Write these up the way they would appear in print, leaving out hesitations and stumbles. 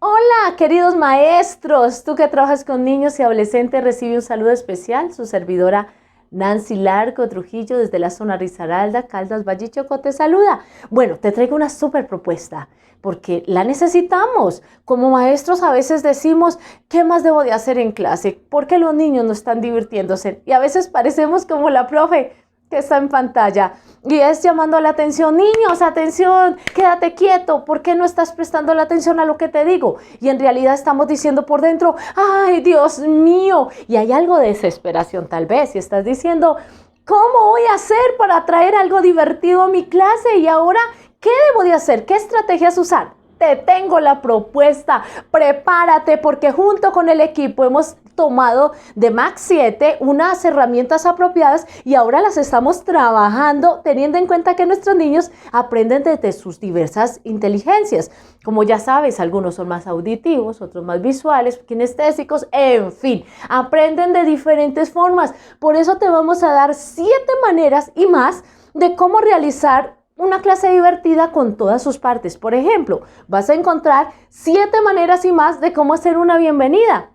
Hola, queridos maestros, tú que trabajas con niños y adolescentes, recibe un saludo especial, su servidora Nancy Largo Trujillo desde la zona Risaralda, Caldas, Valle y Chocó te saluda. Bueno, te traigo una súper propuesta porque la necesitamos. Como maestros a veces decimos, ¿qué más debo de hacer en clase? ¿Por qué los niños no están divirtiéndose? Y a veces parecemos como la profe que está en pantalla y es llamando la atención, niños, atención, quédate quieto, ¿por qué no estás prestando la atención a lo que te digo? Y en realidad estamos diciendo por dentro, ay, Dios mío, y hay algo de desesperación tal vez, y estás diciendo, ¿cómo voy a hacer para traer algo divertido a mi clase? Y ahora, ¿qué debo de hacer? ¿Qué estrategias usar? Te tengo la propuesta, prepárate porque junto con el equipo hemos tomado de Max 7 unas herramientas apropiadas y ahora las estamos trabajando teniendo en cuenta que nuestros niños aprenden desde sus diversas inteligencias. Como ya sabes, algunos son más auditivos, otros más visuales, kinestésicos, en fin, aprenden de diferentes formas. Por eso te vamos a dar 7 maneras y más de cómo realizar una clase divertida con todas sus partes. Por ejemplo, vas a encontrar 7 maneras y más de cómo hacer una bienvenida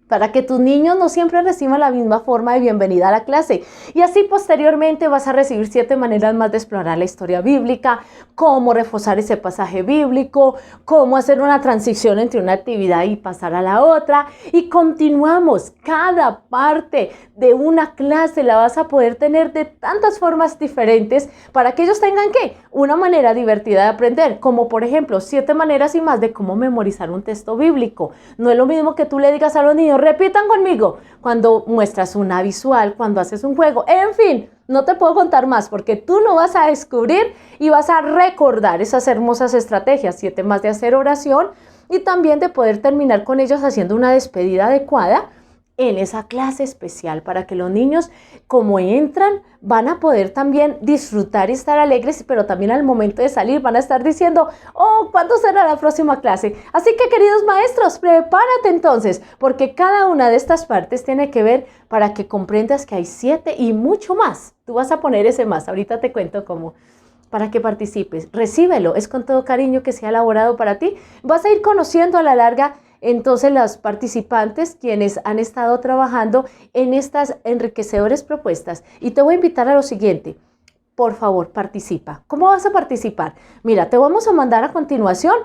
para que tus niños no siempre reciban la misma forma de bienvenida a la clase. Y así posteriormente vas a recibir 7 maneras más de explorar la historia bíblica, cómo reforzar ese pasaje bíblico, cómo hacer una transición entre una actividad y pasar a la otra. Y continuamos. Cada parte de una clase la vas a poder tener de tantas formas diferentes para que ellos tengan, ¿qué? Una manera divertida de aprender, como por ejemplo 7 maneras y más de cómo memorizar un texto bíblico. No es lo mismo que tú le digas a los niños, repitan conmigo, cuando muestras una visual, cuando haces un juego, en fin, no te puedo contar más porque tú lo vas a descubrir y vas a recordar esas hermosas estrategias, 7 más de hacer oración y también de poder terminar con ellos haciendo una despedida adecuada en esa clase especial para que los niños, como entran, van a poder también disfrutar y estar alegres, pero también al momento de salir van a estar diciendo, oh, ¿cuándo será la próxima clase? Así que, queridos maestros, prepárate entonces, porque cada una de estas partes tiene que ver para que comprendas que hay 7 y mucho más. Tú vas a poner ese más, ahorita te cuento cómo, para que participes. Recíbelo, es con todo cariño que se ha elaborado para ti. Vas a ir conociendo a la larga entonces los participantes quienes han estado trabajando en estas enriquecedoras propuestas. Y te voy a invitar a lo siguiente. Por favor, participa. ¿Cómo vas a participar? Mira, te vamos a mandar a continuación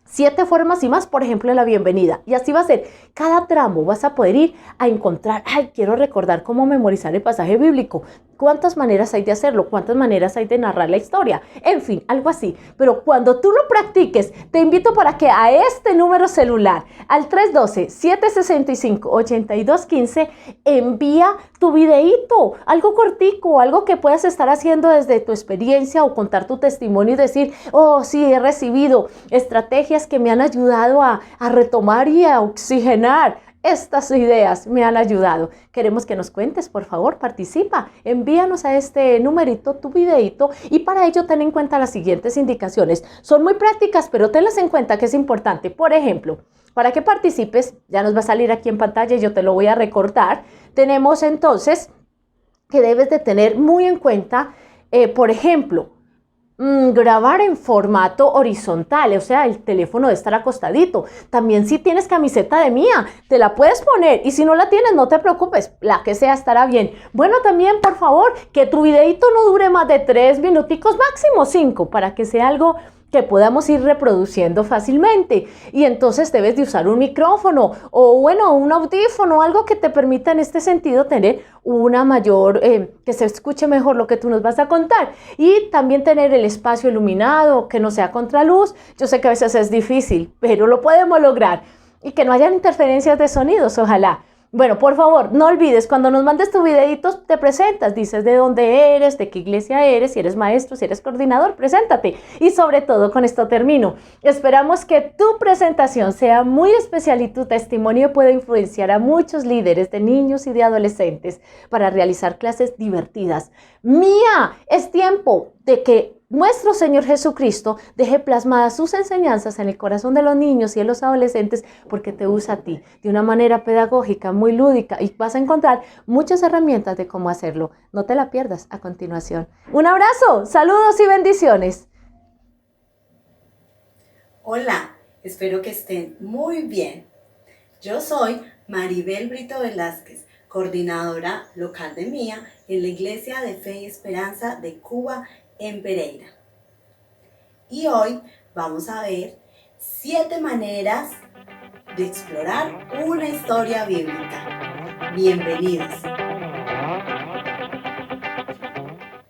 7 formas y más, por ejemplo, en la bienvenida. Y así va a ser. Cada tramo vas a poder ir a encontrar, ay, quiero recordar cómo memorizar el pasaje bíblico. ¿Cuántas maneras hay de hacerlo? ¿Cuántas maneras hay de narrar la historia? En fin, algo así. Pero cuando tú lo practiques, te invito para que a este número celular, al 312-765-8215, envía tu videíto, algo cortico, algo que puedas estar haciendo desde tu experiencia o contar tu testimonio y decir, oh, sí, he recibido estrategias que me han ayudado a retomar y a oxigenar. Estas ideas me han ayudado. Queremos que nos cuentes, por favor, participa. Envíanos a este numerito tu videito y para ello ten en cuenta las siguientes indicaciones. Son muy prácticas, pero tenlas en cuenta que es importante. Por ejemplo, para que participes, ya nos va a salir aquí en pantalla y yo te lo voy a recortar. Tenemos entonces que debes de tener muy en cuenta, por ejemplo, grabar en formato horizontal, o sea, el teléfono debe estar acostadito. También si tienes camiseta de Mía, te la puedes poner y si no la tienes, no te preocupes, la que sea estará bien. Bueno, también, por favor, que tu videito no dure más de 3 minuticos, máximo 5, para que sea algo que podamos ir reproduciendo fácilmente. Y entonces debes de usar un micrófono o bueno, un audífono, algo que te permita en este sentido tener una mayor, que se escuche mejor lo que tú nos vas a contar. Y también tener el espacio iluminado, que no sea contraluz. Yo sé que a veces es difícil, pero lo podemos lograr. Y que no hayan interferencias de sonidos, ojalá. Bueno, por favor, no olvides, cuando nos mandes tu videito, te presentas, dices de dónde eres, de qué iglesia eres, si eres maestro, si eres coordinador, preséntate. Y sobre todo, con esto termino. Esperamos que tu presentación sea muy especial y tu testimonio pueda influenciar a muchos líderes de niños y de adolescentes para realizar clases divertidas. Mía, es tiempo de que nuestro Señor Jesucristo deje plasmadas sus enseñanzas en el corazón de los niños y de los adolescentes porque te usa a ti de una manera pedagógica, muy lúdica y vas a encontrar muchas herramientas de cómo hacerlo. No te la pierdas a continuación. Un abrazo, saludos y bendiciones. Hola, Espero que estén muy bien. Yo soy Maribel Brito Velázquez, coordinadora local de MIA en la Iglesia de Fe y Esperanza de Cuba en Pereira. Y hoy vamos a ver 7 maneras de explorar una historia bíblica. Bienvenidos.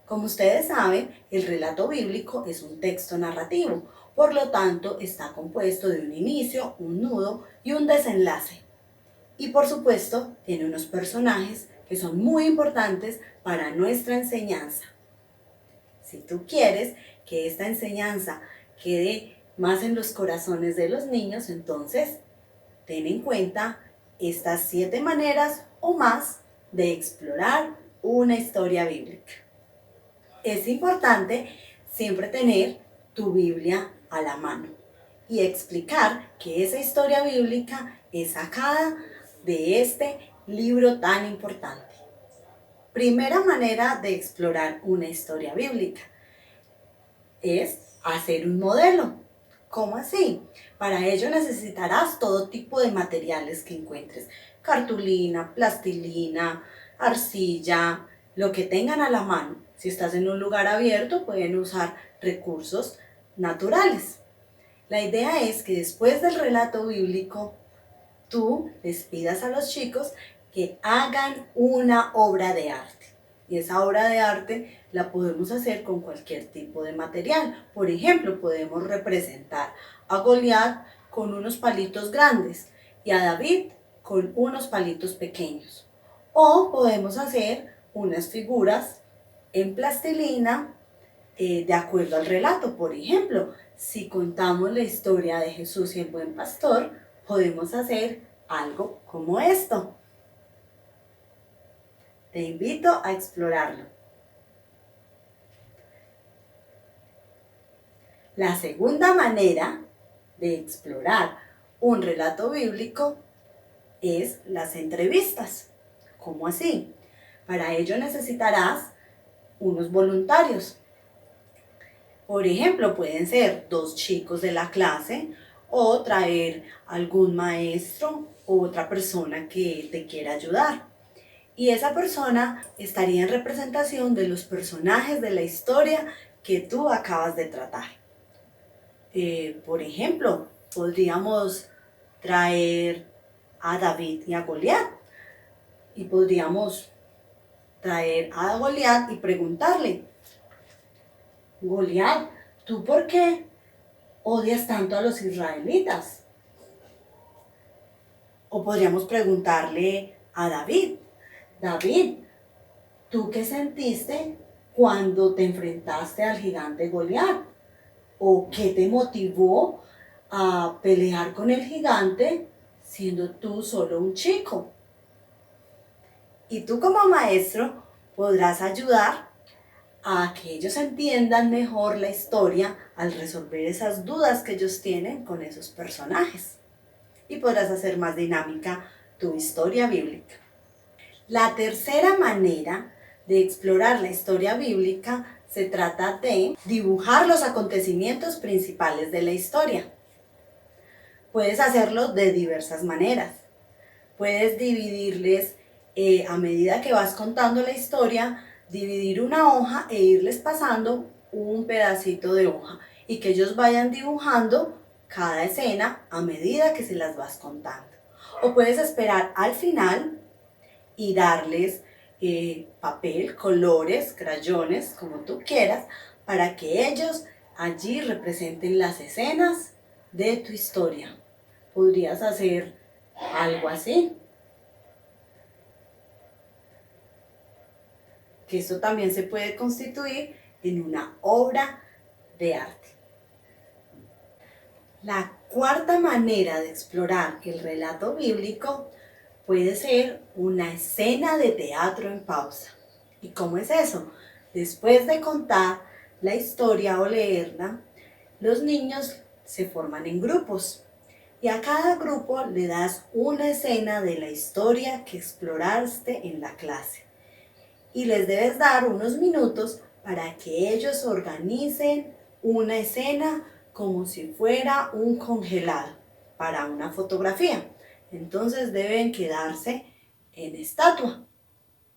Como ustedes saben, el relato bíblico es un texto narrativo, por lo tanto está compuesto de un inicio, un nudo y un desenlace. Y por supuesto, tiene unos personajes que son muy importantes para nuestra enseñanza. Si tú quieres que esta enseñanza quede más en los corazones de los niños, entonces ten en cuenta estas 7 maneras o más de explorar una historia bíblica. Es importante siempre tener tu Biblia a la mano y explicar que esa historia bíblica es sacada de este libro tan importante. Primera manera de explorar una historia bíblica es hacer un modelo. ¿Cómo así? Para ello necesitarás todo tipo de materiales que encuentres: cartulina, plastilina, arcilla, lo que tengan a la mano. Si estás en un lugar abierto, pueden usar recursos naturales. La idea es que después del relato bíblico, tú les pidas a los chicos que hagan una obra de arte. Y esa obra de arte la podemos hacer con cualquier tipo de material. Por ejemplo, podemos representar a Goliat con unos palitos grandes y a David con unos palitos pequeños. O podemos hacer unas figuras en plastilina de acuerdo al relato. Por ejemplo, si contamos la historia de Jesús y el buen pastor, podemos hacer algo como esto. Te invito a explorarlo. La segunda manera de explorar un relato bíblico es las entrevistas. ¿Cómo así? Para ello necesitarás unos voluntarios. Por ejemplo, pueden ser 2 chicos de la clase o traer algún maestro o otra persona que te quiera ayudar. Y esa persona estaría en representación de los personajes de la historia que tú acabas de tratar. Por ejemplo, podríamos traer a David y a Goliat. Y podríamos traer a Goliat y preguntarle: Goliat, ¿tú por qué odias tanto a los israelitas? O podríamos preguntarle a David: David, ¿tú qué sentiste cuando te enfrentaste al gigante Goliat? ¿O qué te motivó a pelear con el gigante siendo tú solo un chico? Y tú como maestro podrás ayudar a que ellos entiendan mejor la historia al resolver esas dudas que ellos tienen con esos personajes. Y podrás hacer más dinámica tu historia bíblica. La tercera manera de explorar la historia bíblica se trata de dibujar los acontecimientos principales de la historia. Puedes hacerlo de diversas maneras. Puedes dividirles a medida que vas contando la historia, dividir una hoja e irles pasando un pedacito de hoja y que ellos vayan dibujando cada escena a medida que se las vas contando. O puedes esperar al final y darles papel, colores, crayones, como tú quieras, para que ellos allí representen las escenas de tu historia. Podrías hacer algo así. Que esto también se puede constituir en una obra de arte. La cuarta manera de explorar el relato bíblico puede ser una escena de teatro en pausa. ¿Y cómo es eso? Después de contar la historia o leerla, los niños se forman en grupos y a cada grupo le das una escena de la historia que exploraste en la clase. Y les debes dar unos minutos para que ellos organicen una escena como si fuera un congelado para una fotografía. Entonces deben quedarse en estatua.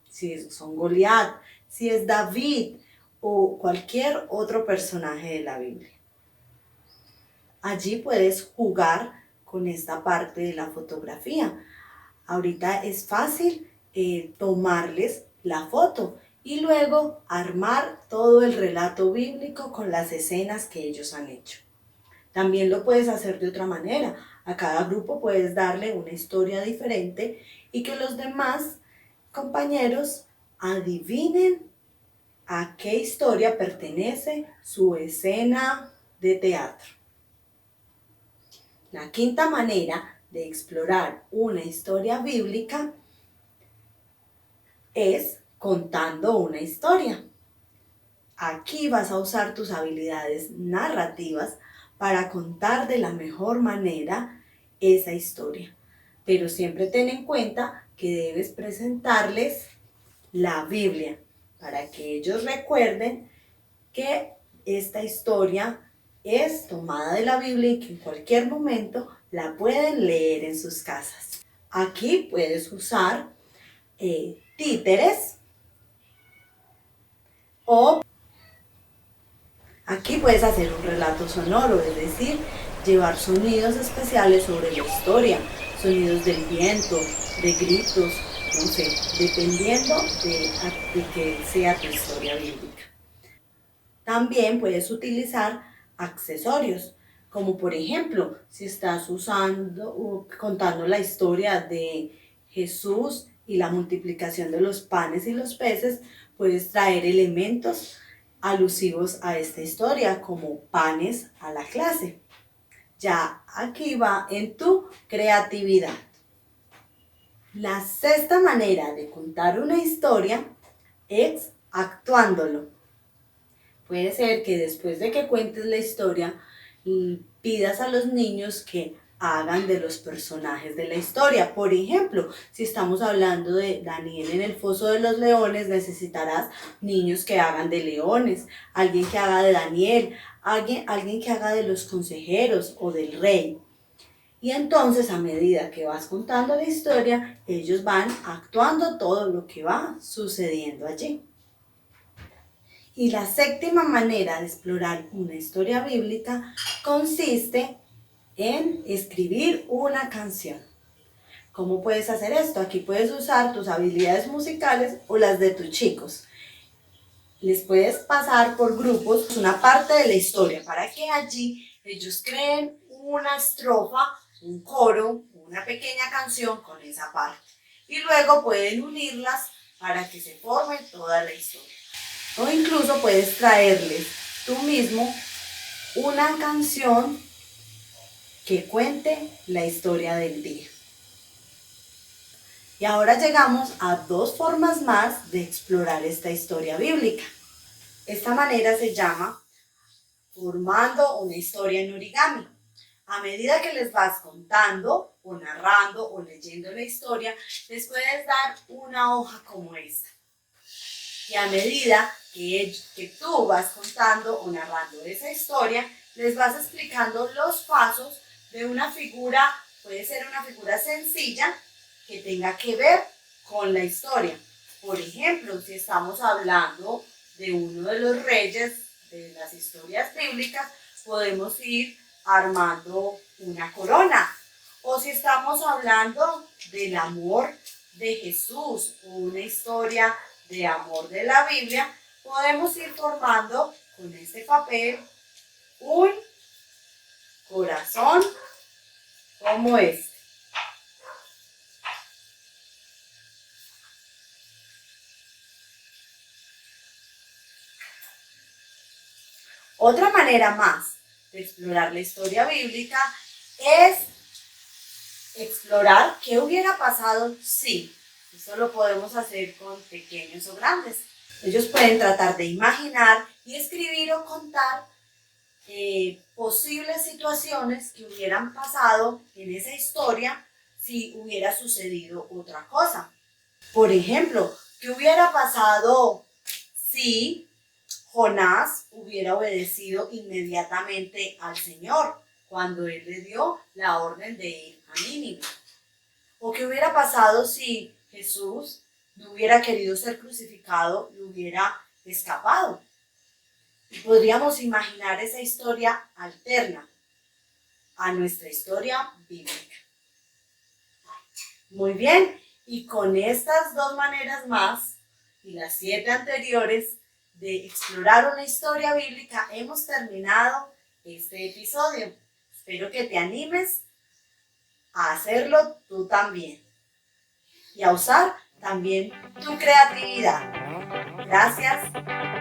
Si son Goliat, si es David o cualquier otro personaje de la Biblia. Allí puedes jugar con esta parte de la fotografía. Ahorita es fácil tomarles la foto y luego armar todo el relato bíblico con las escenas que ellos han hecho. También lo puedes hacer de otra manera. A cada grupo puedes darle una historia diferente y que los demás compañeros adivinen a qué historia pertenece su escena de teatro. La quinta manera de explorar una historia bíblica es contando una historia. Aquí vas a usar tus habilidades narrativas para contar de la mejor manera esa historia. Pero siempre ten en cuenta que debes presentarles la Biblia para que ellos recuerden que esta historia es tomada de la Biblia y que en cualquier momento la pueden leer en sus casas. Aquí puedes usar títeres o aquí puedes hacer un relato sonoro, es decir, llevar sonidos especiales sobre la historia, sonidos del viento, de gritos, no sé, dependiendo de que sea tu historia bíblica. También puedes utilizar accesorios, como por ejemplo, si estás contando la historia de Jesús y la multiplicación de los panes y los peces, puedes traer elementos alusivos a esta historia, como panes a la clase. Ya aquí va en tu creatividad. La sexta manera de contar una historia es actuándolo. Puede ser que después de que cuentes la historia, pidas a los niños que hagan de los personajes de la historia. Por ejemplo, si estamos hablando de Daniel en el foso de los leones, necesitarás niños que hagan de leones, alguien que haga de Daniel, alguien que haga de los consejeros o del rey. Y entonces, a medida que vas contando la historia, ellos van actuando todo lo que va sucediendo allí. Y la séptima manera de explorar una historia bíblica consiste en escribir una canción. ¿Cómo puedes hacer esto? Aquí puedes usar tus habilidades musicales o las de tus chicos. Les puedes pasar por grupos una parte de la historia para que allí ellos creen una estrofa, un coro, una pequeña canción con esa parte. Y luego pueden unirlas para que se forme toda la historia. O incluso puedes traerles tú mismo una canción que cuente la historia del día. Y ahora llegamos a dos formas más de explorar esta historia bíblica. Esta manera se llama formando una historia en origami. A medida que les vas contando o narrando o leyendo la historia, les puedes dar una hoja como esta. Y a medida que tú vas contando o narrando esa historia, les vas explicando los pasos de una figura, puede ser una figura sencilla que tenga que ver con la historia. Por ejemplo, si estamos hablando de uno de los reyes de las historias bíblicas, podemos ir armando una corona. O si estamos hablando del amor de Jesús, una historia de amor de la Biblia, podemos ir formando con este papel un corazón como este. Otra manera más de explorar la historia bíblica es explorar qué hubiera pasado si. Eso lo podemos hacer con pequeños o grandes. Ellos pueden tratar de imaginar y escribir o contar posibles situaciones que hubieran pasado en esa historia si hubiera sucedido otra cosa. Por ejemplo, ¿qué hubiera pasado si Jonás hubiera obedecido inmediatamente al Señor cuando Él le dio la orden de ir a Nínive. ¿O qué hubiera pasado si Jesús no hubiera querido ser crucificado y hubiera escapado? Y podríamos imaginar esa historia alterna a nuestra historia bíblica. Muy bien, y con estas dos maneras más y las 7 anteriores de explorar una historia bíblica, hemos terminado este episodio. Espero que te animes a hacerlo tú también y a usar también tu creatividad. Gracias.